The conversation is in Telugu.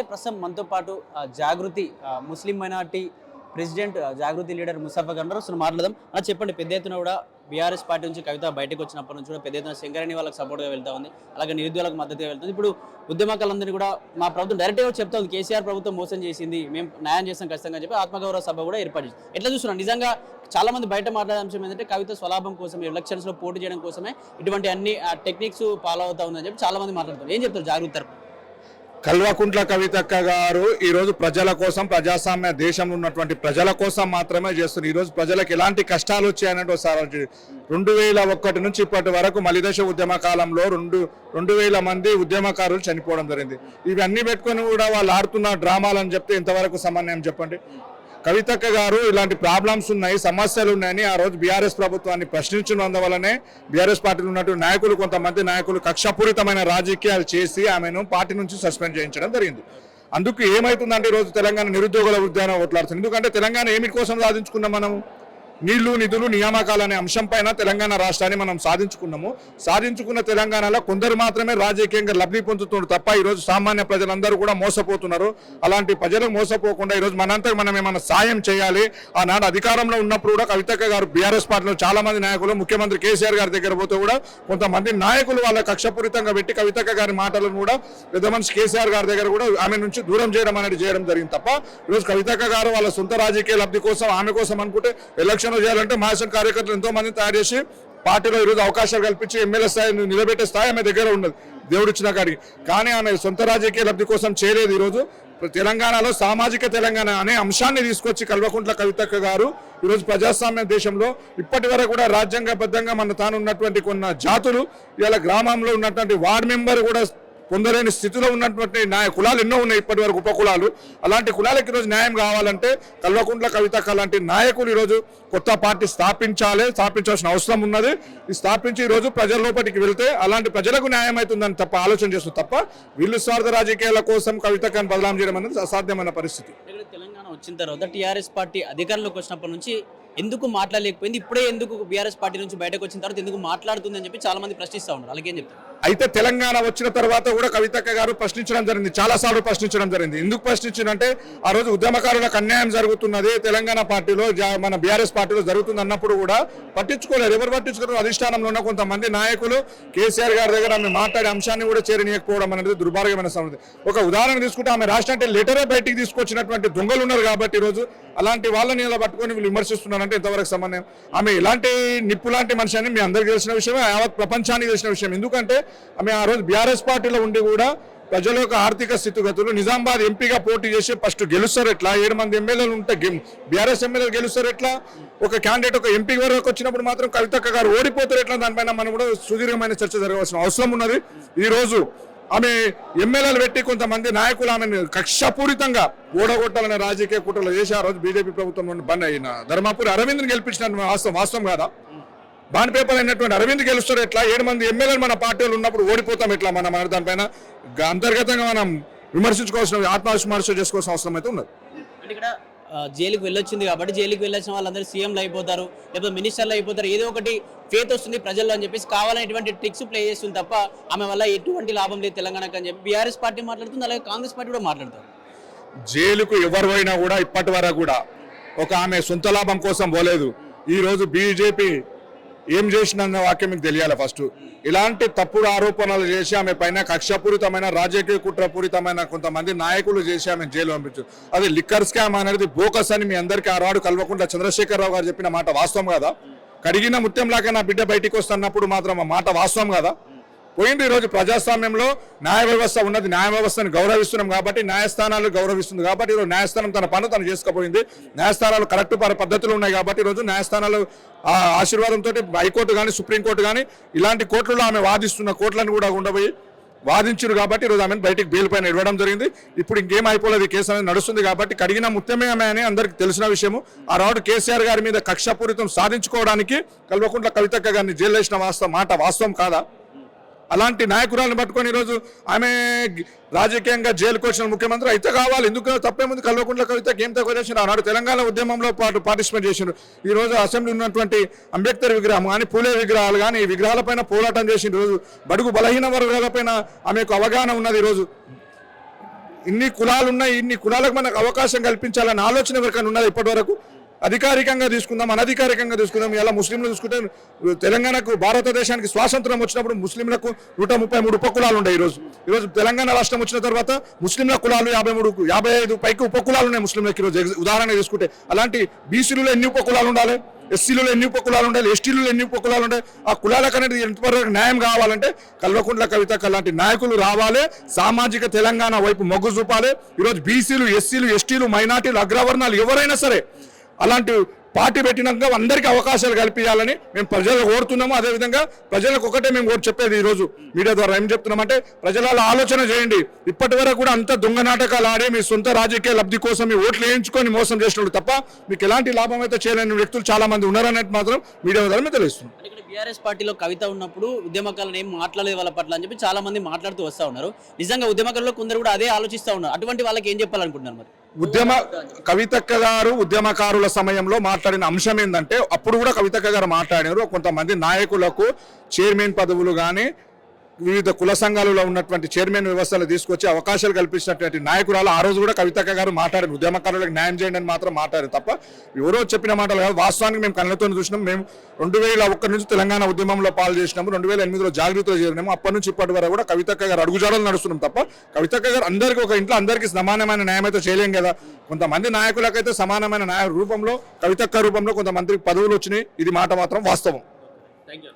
ప్రస్తుతం మనతో పాటు జాగృతి ముస్లిం మైనార్టీ ప్రెసిడెంట్ జాగృతి లీడర్ ముస్తఫా గారు ఉన్నారు. అసలు మాట్లాడదాం. అలా చెప్పండి, పెద్ద ఎత్తున కూడా బీఆర్ఎస్ పార్టీ నుంచి కవిత బయటకు వచ్చినప్పటి నుంచి కూడా పెద్ద ఎత్తున శంకరేణి వాళ్ళకి సపోర్ట్గా వెళ్తా ఉంది, అలాగే నిరుద్యోగులకు మద్దతుగా వెళ్తుంది. ఇప్పుడు ఉద్యమకాలందరినీ కూడా మా ప్రభుత్వం డైరెక్ట్గా చెప్తా ఉంది, కేసీఆర్ ప్రభుత్వం మోసం చేసింది, మేము న్యాయం చేస్తాం ఖచ్చితంగా చెప్పి ఆత్మగౌరవ సభ కూడా ఏర్పాటు చేసింది. ఎట్లా చూస్తున్నాం? నిజంగా చాలా మంది బయట మాట్లాడే అంశం ఏంటంటే కవిత స్వలాభం కోసం ఎలక్షన్స్లో పోటీ చేయడం కోసమే ఇటువంటి అన్ని టెక్నిక్స్ ఫాలో అవుతా ఉందని చెప్పి చాలా మంది మాట్లాడుతారు. ఏం చెప్తారు జాగృతి తరపు? కల్వకుంట్ల కవితక్క గారు ఈరోజు ప్రజల కోసం, ప్రజాస్వామ్య దేశంలో ఉన్నటువంటి ప్రజల కోసం మాత్రమే చేస్తున్నారు. ఈరోజు ప్రజలకు ఎలాంటి కష్టాలు వచ్చాయన్నట్టు ఒకసారి 2001 నుంచి ఇప్పటి వరకు మలిదశ ఉద్యమ కాలంలో 2000 మంది ఉద్యమకారులు చనిపోవడం జరిగింది. ఇవన్నీ పెట్టుకొని కూడా వాళ్ళు ఆడుతున్న డ్రామాలని చెప్తే ఇంతవరకు సమన్వయం చెప్పండి. కవితక్క గారు ఇలాంటి ప్రాబ్లమ్స్ ఉన్నాయి, సమస్యలు ఉన్నాయని ఆ రోజు బీఆర్ఎస్ ప్రభుత్వాన్ని ప్రశ్నించినందువల్లనే బీఆర్ఎస్ పార్టీలో ఉన్నటువంటి నాయకులు, కొంతమంది నాయకులు కక్షపూరితమైన రాజకీయాలు చేసి ఆమెను పార్టీ నుంచి సస్పెండ్ చేయించడం జరిగింది. అందుకు ఏమవుతుందంటే ఈరోజు తెలంగాణ నిరుద్యోగుల ఉద్యమం కొట్లాడుతుంది. ఎందుకంటే తెలంగాణ ఏమి కోసం సాధించుకున్నాం? మనం నీళ్లు, నిధులు, నియామకాలు అనే అంశం పైన తెలంగాణ రాష్ట్రాన్ని మనం సాధించుకున్నాము. సాధించుకున్న తెలంగాణలో కొందరు మాత్రమే రాజకీయంగా లబ్ధి పొందుతున్నారు తప్ప ఈరోజు సామాన్య ప్రజలందరూ కూడా మోసపోతున్నారు. అలాంటి ప్రజలు మోసపోకుండా ఈరోజు మనంతా మనం ఏమైనా సాయం చేయాలి. ఆనాడు అధికారంలో ఉన్నప్పుడు కూడా కవితక్క గారు బీఆర్ఎస్ పార్టీలో చాలా మంది నాయకులు, ముఖ్యమంత్రి కేసీఆర్ గారి దగ్గర పోతే కూడా కొంతమంది నాయకులు వాళ్ళ కక్షపూరితంగా పెట్టి కవితక్క గారి మాటలను కూడా పెద్ద మనిషి కేసీఆర్ గారి దగ్గర కూడా ఆమె నుంచి దూరం చేయడం అనేది చేయడం జరిగింది తప్ప ఈరోజు కవితక్క గారు వాళ్ళ సొంత రాజకీయ లబ్ధి కోసం, ఆమె కోసం అనుకుంటే ఎలక్షన్ చేయాలంటే మహాసన్ కార్యకర్తలు ఎంతో మంది తయారు చేసి పార్టీలో ఈరోజు అవకాశాలు కల్పించి ఎమ్మెల్యే స్థాయిని నిలబెట్టే స్థాయి ఆమె దగ్గర ఉన్నది దేవుడిచ్చిన కాడికి. కానీ ఆమె సొంత రాజకీయ లబ్ధి కోసం చేయలేదు. ఈరోజు తెలంగాణలో సామాజిక తెలంగాణ అనే అంశాన్ని తీసుకొచ్చి కల్వకుంట్ల కవితక్క గారు ఈరోజు ప్రజాస్వామ్య దేశంలో ఇప్పటి వరకు కూడా రాజ్యాంగబద్ధంగా మన తాను ఉన్నటువంటి కొన్ని జాతులు ఇలా గ్రామంలో ఉన్నటువంటి వార్డు మెంబర్ కూడా పొందలేని స్థితిలో ఉన్నటువంటి కులాలు ఎన్నో ఉన్నాయి ఇప్పటి వరకు, ఉపకులాలు. అలాంటి కులాలకు ఈరోజు న్యాయం కావాలంటే కల్వకుంట్ల కవితక్క లాంటి నాయకులు ఈరోజు కొత్త పార్టీ స్థాపించాల్సిన అవసరం ఉన్నది. ఈ స్థాపించి ఈరోజు ప్రజల లోపలికి వెళ్తే అలాంటి ప్రజలకు న్యాయం అవుతుందని తప్ప ఆలోచన చేస్తుంది తప్ప వీళ్ళు స్వార్థ రాజకీయాల కోసం కవితక్కను బదలాం చేయడం అనేది అసాధ్యమైన పరిస్థితి. తెలంగాణ వచ్చిన తర్వాత టీఆర్ఎస్ పార్టీ అధికారంలోకి వచ్చినప్పటి నుంచి ఎందుకు మాట్లాడలేకపోయింది? ఇప్పుడే ఎందుకు బీఆర్ఎస్ పార్టీ నుంచి బయటకు వచ్చిన తర్వాత ఎందుకు మాట్లాడుతుందని చెప్పి చాలా మంది ప్రశ్నిస్తూ ఉన్నారు. అలాగే చెప్తారు. అయితే తెలంగాణ వచ్చిన తర్వాత కూడా కవితక్క గారు ప్రశ్నించడం జరిగింది, చాలాసార్లు ప్రశ్నించడం జరిగింది. ఎందుకు ప్రశ్నించిందంటే ఆ రోజు ఉద్యమకారులకు అన్యాయం జరుగుతున్నది తెలంగాణ పార్టీలో, మన బీఆర్ఎస్ పార్టీలో జరుగుతుంది అన్నప్పుడు కూడా పట్టించుకోలేరు. ఎవరు పట్టించుకోరు? అధిష్టానంలో ఉన్న కొంతమంది నాయకులు కేసీఆర్ గారి దగ్గర ఆమె మాట్లాడే అంశాన్ని కూడా చేరనీయకపోవడం అనేది దుర్భాగ్యమైన సంగతి. ఒక ఉదాహరణ తీసుకుంటే ఆమె రాష్ట్రంటే లెటరే బయటికి తీసుకొచ్చినటువంటి దొంగలు ఉన్నారు కాబట్టి ఈరోజు అలాంటి వాళ్ళని ఇలా పట్టుకొని వీళ్ళు విమర్శిస్తున్నారంటే ఇంతవరకు సమన్వయం. ఆమె ఇలాంటి నిప్పు లాంటి మనిషి అని మీ అందరికీ తెలిసిన విషయమే, యావత్ ప్రపంచానికి తెలిసిన విషయం. ఎందుకంటే ఆమె ఆ రోజు బీఆర్ఎస్ పార్టీలో ఉండి కూడా ప్రజల యొక్క ఆర్థిక స్థితిగతులు, నిజామాబాద్ ఎంపీగా పోటీ చేసి ఫస్ట్ గెలుస్తారు ఎట్లా, 7 మంది ఎమ్మెల్యేలు ఉంటే బీఆర్ఎస్ ఎమ్మెల్యేలు గెలుస్తారు ఎట్లా, ఒక క్యాండిడేట్ ఒక ఎంపీ వరకు వచ్చినప్పుడు మాత్రం కవితక్క గారు ఓడిపోతారు ఎట్లా, దానిపైన మనం కూడా సుదీర్ఘమైన చర్చ జరగవలసిన అవసరం ఉన్నది. ఈరోజు ఆమె ఎమ్మెల్యేలు పెట్టి కొంతమంది నాయకులు ఆమెను కక్షపూరితంగా ఓడగొట్టాలనే రాజకీయ కుట్రలు చేసి ఆ రోజు బీజేపీ ప్రభుత్వం బంద్ అయిన ధర్మాపురి అరవింద్ని గెలిపించిన వాస్తవం కాదా? బాండ్ పేపర్ అయినటువంటి అరవింద్ గెలుస్తారు ఎట్లా, 7 మంది ఎమ్మెల్యేలు మన పార్టీలు ఉన్నప్పుడు ఓడిపోతాం ఎట్లా? మన దానిపైన అంతర్గతంగా మనం విమర్శించుకోవాల్సిన, ఆత్మవిమర్శ చేసుకోవాల్సిన అవసరం అయితే ఉన్నది. అంటే ఇక్కడ జైలుకి వెళ్ళొచ్చింది కాబట్టి జైలుకి వెళ్ళొచ్చిన వాళ్ళందరూ సీఎంలు అయిపోతారు, లేకపోతే మినిస్టర్లు అయిపోతారు, ఏదో ఒకటి ఫేత్ వస్తుంది ప్రజల్లో అని చెప్పేసి కావాలని ఎటువంటి ట్రిక్స్ ప్లే చేస్తుంది తప్ప ఆమె వల్ల ఎటువంటి లాభం లేదు తెలంగాణకు అని చెప్పి బీఆర్ఎస్ పార్టీ మాట్లాడుతుంది, అలాగే కాంగ్రెస్ పార్టీ కూడా మాట్లాడుతారు. జైలుకు ఎవరు అయినా కూడా ఇప్పటి వరకు కూడా ఒక ఆమె సొంత లాభం కోసం పోలేదు. ఈరోజు బీజేపీ ఏం చేసిందన్న వాక్యం మీకు తెలియాలి. ఫస్ట్ ఇలాంటి తప్పుడు ఆరోపణలు చేసి ఆమె పైన కక్షపూరితమైన, రాజకీయ కుట్రపూరితమైన కొంతమంది నాయకులు చేసి ఆమె జైలు పంపించారు. అది లిక్కర్ స్కామ్ అనేది బోకస్ అని మీ అందరికీ ఆనాడు కల్వకుంట్ల చంద్రశేఖరరావు గారు చెప్పిన మాట వాస్తవం కదా? కడిగిన ముత్యంలాగా నా బిడ్డ బయటికి వస్తున్నప్పుడు మాత్రం ఆ మాట వాస్తవం కదా? పోయింది. ఈరోజు ప్రజాస్వామ్యంలో న్యాయ వ్యవస్థ ఉన్నది, న్యాయ వ్యవస్థను గౌరవిస్తున్నాం కాబట్టి, న్యాయస్థానాలు గౌరవిస్తుంది కాబట్టి ఈరోజు న్యాయస్థానం తన పనులు తను చేసుకుపోయింది. న్యాయస్థానాలు కరెక్ట్ పద్ధతులు ఉన్నాయి కాబట్టి ఈరోజు న్యాయస్థానాలు ఆశీర్వాదంతో హైకోర్టు కానీ, సుప్రీంకోర్టు కానీ ఇలాంటి కోర్టులలో ఆమె వాదిస్తున్న కోర్టులను కూడా ఉండబోయి వాదించారు కాబట్టి ఈరోజు ఆమెను బయటికి బెయిల్ పైన ఇవ్వడం జరిగింది. ఇప్పుడు ఇంకేం అయిపోలేదు, ఈ కేసు అనేది నడుస్తుంది కాబట్టి కడిగిన ముత్యమే ఆమె అని అందరికీ తెలిసిన విషయము. ఆ రాడు కేసీఆర్ గారి మీద కక్షపూరితం సాధించుకోవడానికి కల్వకుంట్ల కవితక్క గారిని జైలు వేసిన మాట వాస్తవం కాదా? అలాంటి నాయకురాలను పట్టుకొని ఈరోజు ఆమె రాజకీయంగా జైలుకు వచ్చిన ముఖ్యమంత్రి అయితే కావాలి. ఎందుకు తప్పేముంది? కల్వకుంట్ల కవితకి ఏం తక్కువ చేసినారు? ఆనాడు తెలంగాణ ఉద్యమంలో పార్టిసిపేట్ చేసినారు. ఈరోజు అసెంబ్లీ ఉన్నటువంటి అంబేద్కర్ విగ్రహం కానీ, పూలే విగ్రహాలు కానీ, ఈ విగ్రహాలపైన పోరాటం చేసిన రోజు బడుగు బలహీన వర్గాలపైన ఆమెకు అవగాహన ఉన్నది. ఈరోజు ఇన్ని కులాలు ఉన్నాయి, ఇన్ని కులాలకు మనకు అవకాశం కల్పించాలన్న ఆలోచన ఎవరికైనా ఉన్నది ఇప్పటి వరకు? అధికారికంగా తీసుకుందాం, అనధికారికంగా తీసుకుందాం. ఇలా ముస్లింలు చూసుకుంటే తెలంగాణకు భారతదేశానికి స్వాతంత్రం వచ్చినప్పుడు ముస్లింలకు 133 ఉపకులాలు ఉన్నాయి. ఈరోజు తెలంగాణ రాష్ట్రం వచ్చిన తర్వాత ముస్లింల కులాలు 55 పైకి ఉపకులాలు ఉన్నాయి ముస్లింలకు. ఈరోజు ఉదాహరణ తీసుకుంటే అలాంటి బీసీలలో ఎన్ని ఉపకులాలు ఉండాలి, ఎస్సీలలో ఎన్ని ఉపకులాలు ఉండాలి, ఎస్టీలలో ఎన్ని ఉపకులాలు ఉండాలి? ఆ కులాలకు అనేది ఎంతవరకు న్యాయం కావాలంటే కల్వకుంట్ల కవితక్క లాంటి నాయకులు రావాలి, సామాజిక తెలంగాణ వైపు మొగ్గు చూపాలి. ఈరోజు బీసీలు, ఎస్సీలు, ఎస్టీలు, మైనార్టీలు, అగ్రవర్ణాలు ఎవరైనా సరే అలాంటి పార్టీ పెట్టినాక అందరికీ అవకాశాలు కల్పించాలని మేము ప్రజలు కోరుతున్నాము. అదేవిధంగా ప్రజలకు ఒకటే మేము చెప్పేది ఈరోజు మీడియా ద్వారా ఏం చెప్తున్నామంటే, ప్రజలలో ఆలోచన చేయండి. ఇప్పటి వరకు కూడా అంత దొంగ నాటకాలు ఆడి మీ సొంత రాజకీయ లబ్ధి కోసం మీ ఓట్లు వేయించుకొని మోసం చేసినప్పుడు తప్ప మీకు ఎలాంటి లాభం అయితే చేయలేని వ్యక్తులు చాలా మంది ఉన్నారనేది మాత్రం మీడియా ద్వారా మేము తెలుస్తున్నాం. ఇక్కడ బీఆర్ఎస్ పార్టీలో కవిత ఉన్నప్పుడు ఉద్యమకాలను ఏం మాట్లాడలేదు వాళ్ళ పట్ల అని చెప్పి చాలా మంది మాట్లాడుతూ వస్తూ ఉన్నారు. నిజంగా ఉద్యమకాలలో కొందరు కూడా అదే ఆలోచిస్తూ ఉన్నారు. అటువంటి వాళ్ళకి ఏం చెప్పాలనుకుంటున్నారు మరి? కవితక్క గారు ఉద్యమకారుల సమయంలో మాట్లాడిన అంశం ఏంటంటే, అప్పుడు కూడా కవితక్క గారు మాట్లాడారు, కొంతమంది నాయకులకు చైర్మన్ పదవులు కానీ వివిధ కుల సంఘాలలో ఉన్నటువంటి చైర్మన్ వ్యవస్థలు తీసుకొచ్చి అవకాశాలు కల్పించినటువంటి నాయకురాలు ఆ రోజు కూడా కవితక్క గారు మాట్లాడారు. ఉద్యమకారులకు న్యాయం చేయండి అని మాత్రం మాట్లాడారు తప్ప ఎవరో చెప్పిన మాటలు కాదు. వాస్తవానికి మేము కళ్ళతో చూసినాం. మేము 2001 నుంచి తెలంగాణ ఉద్యమంలో పాలు చేసినాము, 2008లో జాగృతిలో చేరినాము. అప్పటి నుంచి ఇప్పటి వరకు కూడా కవితక్క గారు అడుగుజాడలు నడుస్తున్నాం తప్ప కవితక్క గారు అందరికీ ఒక ఇంట్లో అందరికీ సమానమైన న్యాయం అయితే చేయలేం కదా. కొంతమంది నాయకులకైతే సమానమైన న్యాయ రూపంలో, కవితక్క రూపంలో కొంతమందికి పదవులు వచ్చినాయి. ఇది మాట మాత్రం వాస్తవం. Thank you.